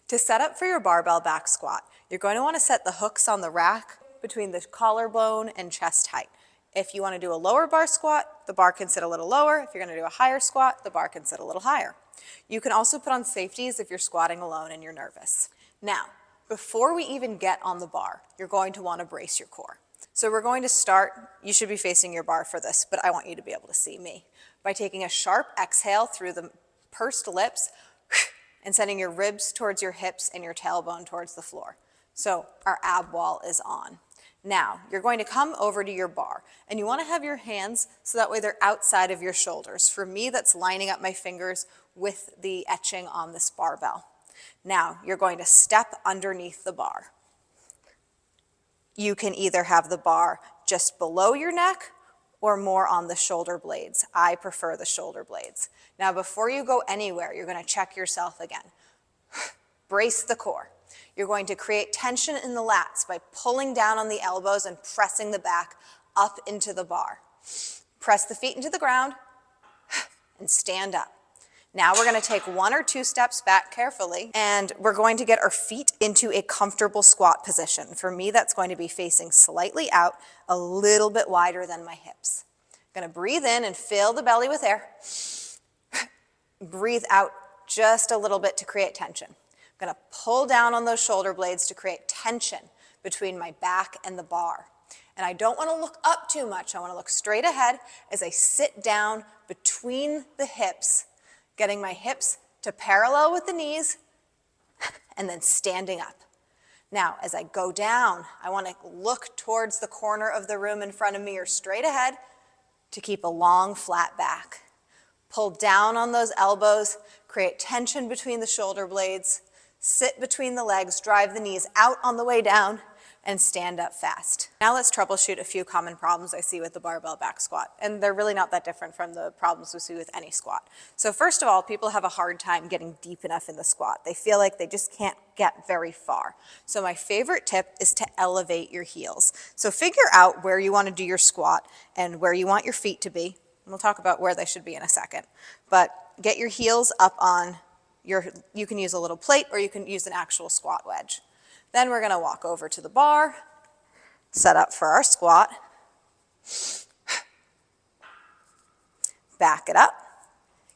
To set up for your barbell back squat, you're going to want to set the hooks on the rack between the collarbone and chest height. If you want to do a lower bar squat, the bar can sit a little lower. If you're going to do a higher squat, the bar can sit a little higher. You can also put on safeties if you're squatting alone and you're nervous. Now, before we even get on the bar, you're going to want to brace your core. So we're going to start, you should be facing your bar for this, but I want you to be able to see me, by taking a sharp exhale through the pursed lips and sending your ribs towards your hips and your tailbone towards the floor. So our ab wall is on. Now, you're going to come over to your bar, and you want to have your hands so that way they're outside of your shoulders. For me, that's lining up my fingers with the etching on this barbell. Now, you're going to step underneath the bar. You can either have the bar just below your neck or more on the shoulder blades. I prefer the shoulder blades. Now, before you go anywhere, you're going to check yourself again. Brace the core. You're going to create tension in the lats by pulling down on the elbows and pressing the back up into the bar. Press the feet into the ground and stand up. Now we're going to take 1 or 2 steps back carefully, and we're going to get our feet into a comfortable squat position. For me, that's going to be facing slightly out, a little bit wider than my hips. I'm going to breathe in and fill the belly with air. Breathe out just a little bit to create tension. I'm going to pull down on those shoulder blades to create tension between my back and the bar. And I don't want to look up too much. I want to look straight ahead as I sit down between the hips, getting my hips to parallel with the knees, and then standing up. Now, as I go down, I want to look towards the corner of the room in front of me or straight ahead to keep a long, flat back. Pull down on those elbows, create tension between the shoulder blades, sit between the legs, drive the knees out on the way down, and stand up fast. Now let's troubleshoot a few common problems I see with the barbell back squat, and they're really not that different from the problems we see with any squat. So first of all, people have a hard time getting deep enough in the squat. They feel like they just can't get very far. So my favorite tip is to elevate your heels. So figure out where you want to do your squat and where you want your feet to be. And we'll talk about where they should be in a second. But get your heels up on you can use a little plate or you can use an actual squat wedge. Then we're going to walk over to the bar, set up for our squat, back it up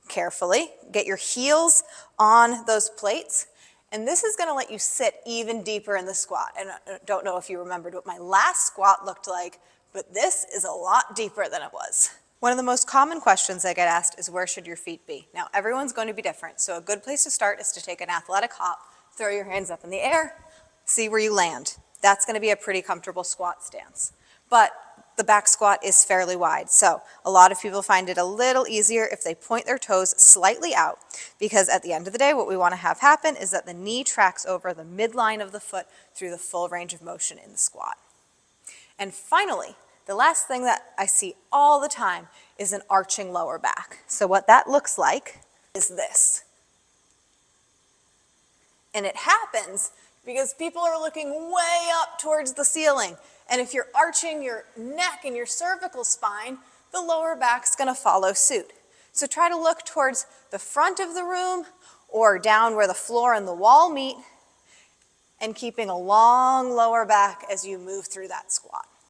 carefully, get your heels on those plates, and this is going to let you sit even deeper in the squat. And I don't know if you remembered what my last squat looked like, but this is a lot deeper than it was. One of the most common questions I get asked is, where should your feet be? Now, everyone's going to be different, so a good place to start is to take an athletic hop, throw your hands up in the air, see where you land. That's going to be a pretty comfortable squat stance. But the back squat is fairly wide, so a lot of people find it a little easier if they point their toes slightly out, because at the end of the day, what we want to have happen is that the knee tracks over the midline of the foot through the full range of motion in the squat. And finally, the last thing that I see all the time is an arching lower back. So what that looks like is this. And it happens because people are looking way up towards the ceiling. And if you're arching your neck and your cervical spine, the lower back's going to follow suit. So try to look towards the front of the room or down where the floor and the wall meet, and keeping a long lower back as you move through that squat.